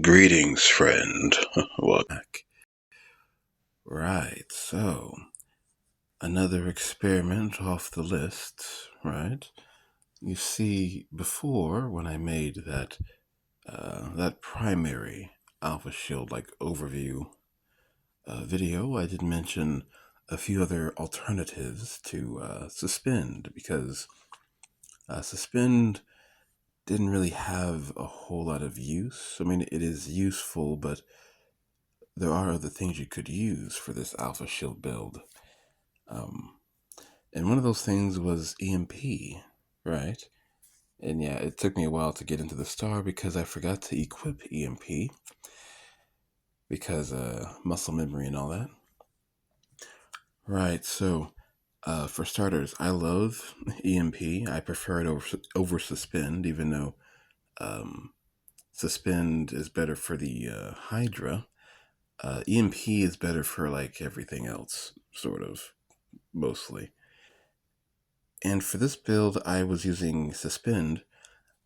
Greetings, friend. What? Back. Right, so another experiment off the list, right? You see, before when I made that primary Alpha Shield like overview video, I did mention a few other alternatives to suspend because suspend didn't really have a whole lot of use. I mean, it is useful, but there are other things you could use for this Alpha Shield build. Um, And one of those things was EMP, right? And yeah, it took me a while to get into the star because I forgot to equip EMP because muscle memory and all that. Right, so for starters, I love EMP. I prefer it over suspend, even though um, suspend is better for the Hydra. EMP is better for like everything else, sort of, mostly. And for this build, I was using suspend.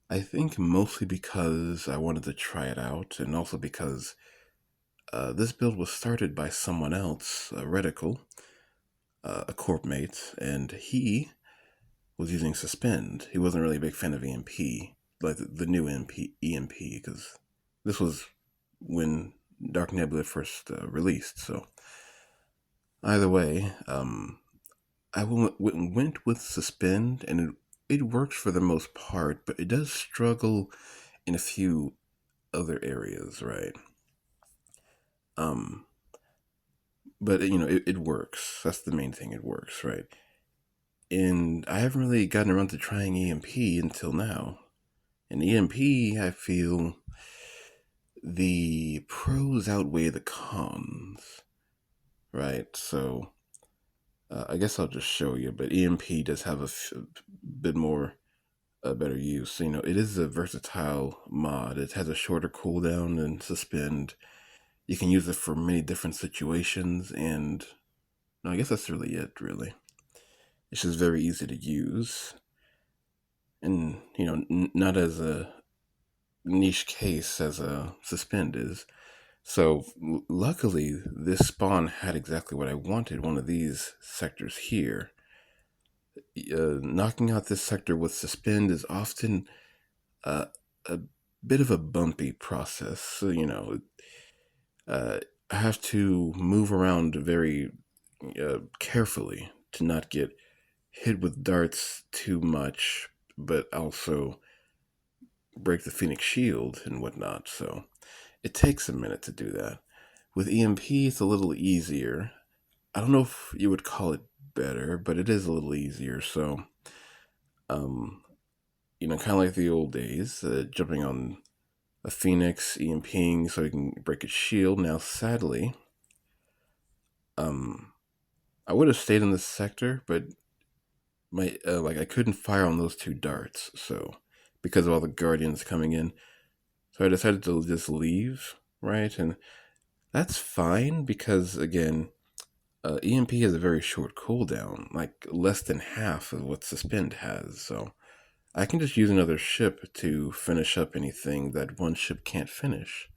I think mostly because I wanted to try it out, and also because this build was started by someone else, a Reticle, a corp mate, and he was using Suspend. He wasn't really a big fan of EMP, like the new EMP, because this was when Dark Nebula first released. So either way, went with Suspend, and it works for the most part, but it does struggle in a few other areas, right? Um, but it works. That's the main thing. It works, right? And I haven't really gotten around to trying EMP until now. And EMP, I feel the pros outweigh the cons, right? So I guess I'll just show you. But EMP does have a bit more better use. It is a versatile mod. It has a shorter cooldown than Suspend. You can use it for many different situations, and no, I guess that's really it, really. It's just very easy to use, and not as a niche case as a suspend is. So luckily, this spawn had exactly what I wanted. One of these sectors here. Knocking out this sector with suspend is often uh, a bit of a bumpy process. So uh, I have to move around very carefully to not get hit with darts too much, but also break the Phoenix shield and whatnot. So it takes a minute to do that. With EMP, it's a little easier. I don't know if you would call it better, but it is a little easier. So, um, kind of like the old days, jumping on a Phoenix, EMPing so you can break its shield. Now, sadly, um, I would have stayed in this sector, but my I couldn't fire on those two darts. So, because of all the guardians coming in, so I decided to just leave, right? And that's fine because, again, EMP has a very short cooldown, like less than half of what Suspend has. So I can just use another ship to finish up anything that one ship can't finish.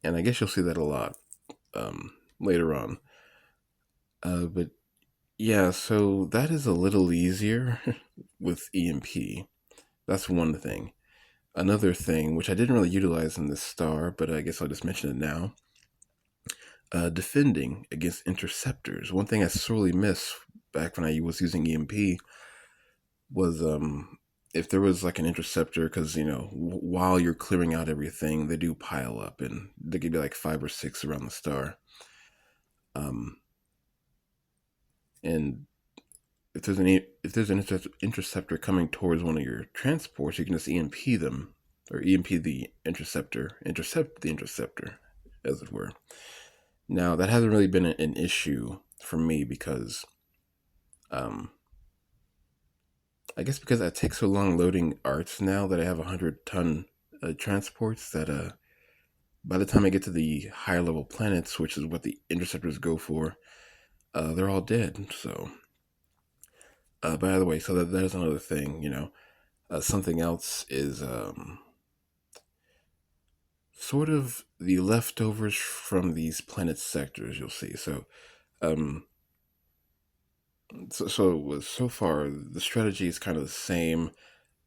And I guess you'll see that a lot later on. But yeah, so that is a little easier with EMP. That's one thing. Another thing, which I didn't really utilize in this star, but I guess I'll just mention it now, defending against interceptors. One thing I sorely miss back when I was using EMP was if there was like an interceptor, because while you're clearing out everything, they do pile up, and there could be like 5 or 6 around the star. Um, and if there's an interceptor coming towards one of your transports, you can just EMP them, or EMP the intercept the interceptor, as it were. Now that hasn't really been an issue for me because, um, I guess because I take so long loading arts now that I have 100-ton transports that by the time I get to the higher level planets, which is what the interceptors go for, they're all dead. So, by the way, so that is another thing. Something else is sort of the leftovers from these planet sectors. You'll see. Um, so far the strategy is kind of the same.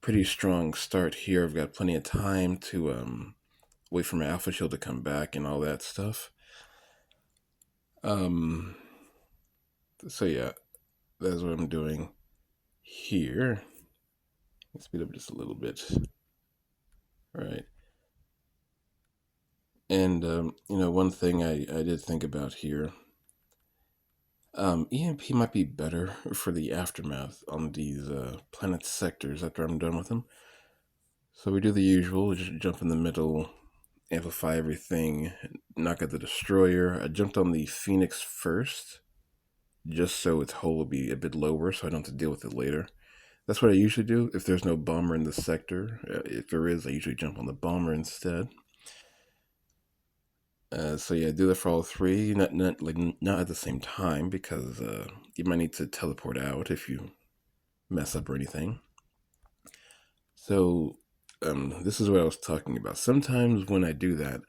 Pretty strong start here. I've got plenty of time to wait for my alpha shield to come back and all that stuff. Um, so yeah, that's what I'm doing here. Let's speed up just a little bit. All right. And one thing I did think about here, EMP might be better for the aftermath on these planet sectors after I'm done with them. So we do the usual, we just jump in the middle, amplify everything, knock out the destroyer. I jumped on the Phoenix first, just so its hull will be a bit lower, so I don't have to deal with it later. That's what I usually do if there's no bomber in the sector. If there is, I usually jump on the bomber instead. So yeah, do that for all three. Not at the same time because you might need to teleport out if you mess up or anything. So this is what I was talking about. Sometimes when I do that,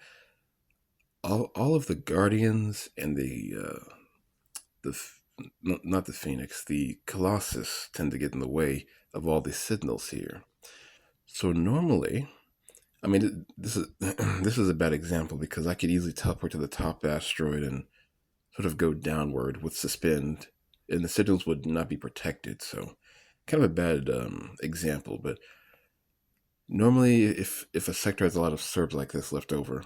all of the guardians and the not the Phoenix, the Colossus tend to get in the way of all these signals here. So normally, I mean, this is this is a bad example because I could easily teleport to the top asteroid and sort of go downward with suspend, and the signals would not be protected. So, kind of a bad example. But normally, if a sector has a lot of Serbs like this left over,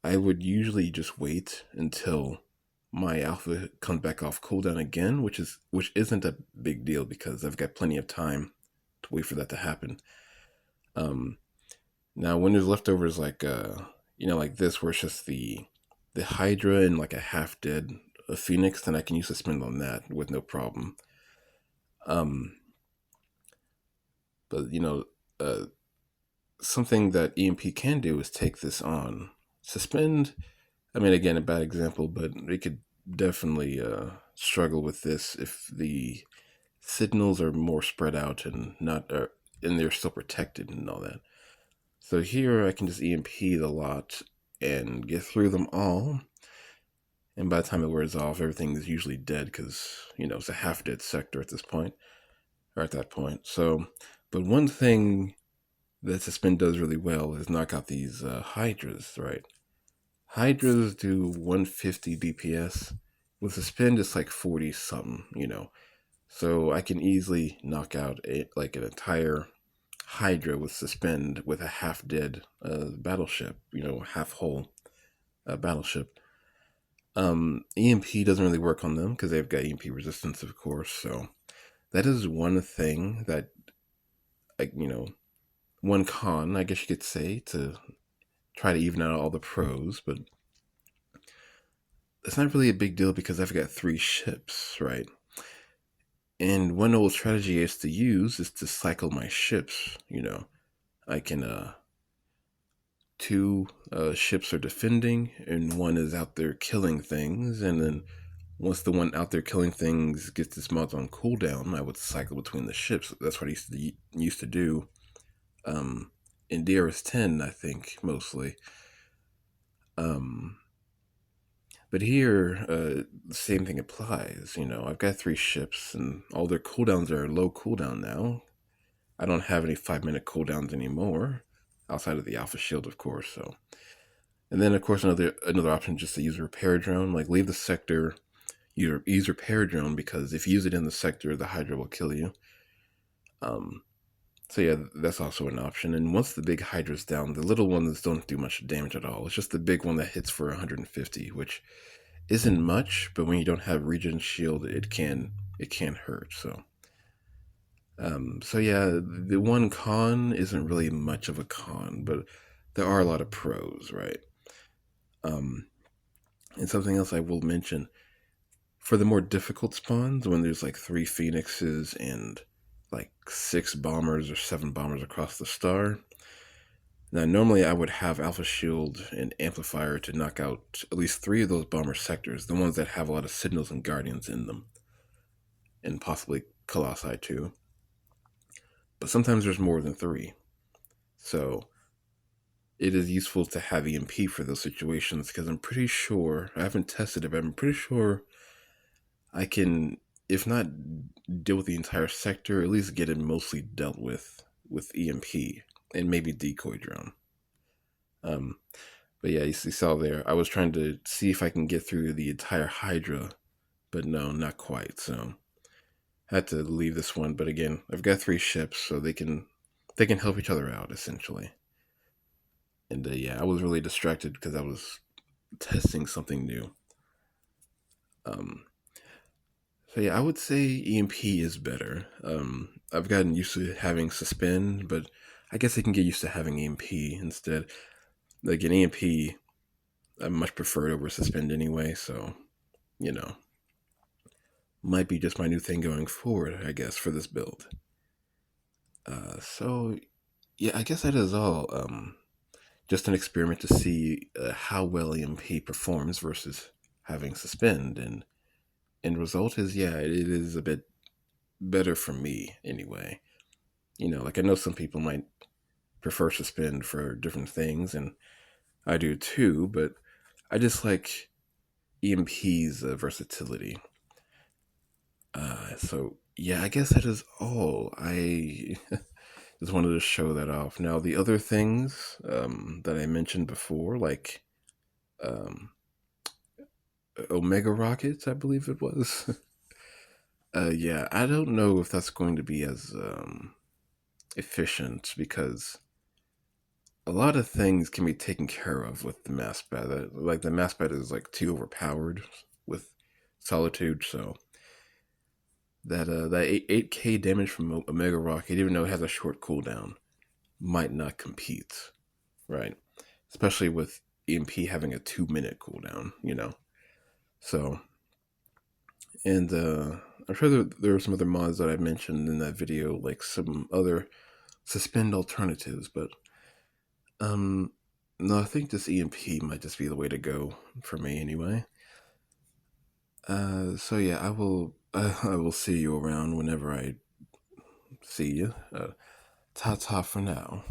I would usually just wait until my alpha comes back off cooldown again, which isn't a big deal because I've got plenty of time to wait for that to happen. Um, Now, when there's leftovers like this, where it's just the Hydra and like a half dead Phoenix, then I can use suspend on that with no problem. Um, but uh, something that EMP can do is take this on. Suspend. I mean, again, a bad example, but it could definitely struggle with this if the signals are more spread out and not, and they're still protected and all that. So here I can just EMP the lot and get through them all. And by the time it wears off, everything is usually dead because, it's a half dead sector at this point, or at that point. So, but one thing that Suspend does really well is knock out these Hydras, right? Hydras do 150 DPS. With Suspend, it's like 40 something. So I can easily knock out like an entire Hydra with Suspend with a half dead battleship, half whole battleship. EMP doesn't really work on them because they've got EMP resistance, of course. So that is one thing that, one con, I guess you could say, to try to even out all the pros. But it's not really a big deal because I've got 3 ships, right? And one old strategy I used to use is to cycle my ships. I can 2 ships are defending, and one is out there killing things. And then once the one out there killing things gets its mods on cooldown, I would cycle between the ships. That's what I used to do. In DRS10, I think mostly. Um, but here, the same thing applies. I've got 3 ships, and all their cooldowns are low cooldown now. I don't have any 5-minute cooldowns anymore, outside of the Alpha Shield, of course. So, and then of course another option just to use a repair drone, like leave the sector, use repair drone because if you use it in the sector, the Hydra will kill you. So yeah, that's also an option. And once the big Hydra's down, the little ones don't do much damage at all. It's just the big one that hits for 150, which isn't much, but when you don't have regen shield, it can hurt. So yeah, the one con isn't really much of a con, but there are a lot of pros, right? Um, and something else I will mention for the more difficult spawns, when there's like 3 Phoenixes and like 6 bombers or 7 bombers across the star. Now, normally I would have Alpha Shield and Amplifier to knock out at least 3 of those bomber sectors, the ones that have a lot of signals and guardians in them, and possibly Colossi too. But sometimes there's more than 3. So it is useful to have EMP for those situations because I'm pretty sure I haven't tested it, but I'm pretty sure I can, if not deal with the entire sector, at least get it mostly dealt with EMP and maybe decoy drone. Um, but yeah, you saw there. I was trying to see if I can get through the entire Hydra, but no, not quite. So I had to leave this one. But again, I've got three ships, so they can help each other out essentially. And yeah, I was really distracted because I was testing something new. Um, so yeah, I would say EMP is better. I've gotten used to having suspend, but I guess I can get used to having EMP instead. Like an EMP, I much prefer it over suspend anyway. So you know, might be just my new thing going forward. I guess for this build. So yeah, I guess that is all. Just an experiment to see how well EMP performs versus having suspend, and end result is yeah, it is a bit better for me anyway. Like I know some people might prefer suspend for different things, and I do too, but I just like EMP's versatility. So yeah, I guess that is all. I just wanted to show that off. Now the other things that I mentioned before, like um, Omega rockets, I believe it was. Yeah, I don't know if that's going to be as efficient because a lot of things can be taken care of with the mass bat. Like the mass bat is like too overpowered with Solitude, so that 8K damage from Omega Rocket, even though it has a short cooldown, might not compete, right? Especially with EMP having a 2 minute cooldown. So, and I'm sure there were some other mods that I mentioned in that video, like some other suspend alternatives, but Um, no, I think this EMP might just be the way to go for me anyway. So yeah, I will. I will see you around whenever I see you. Ta ta for now.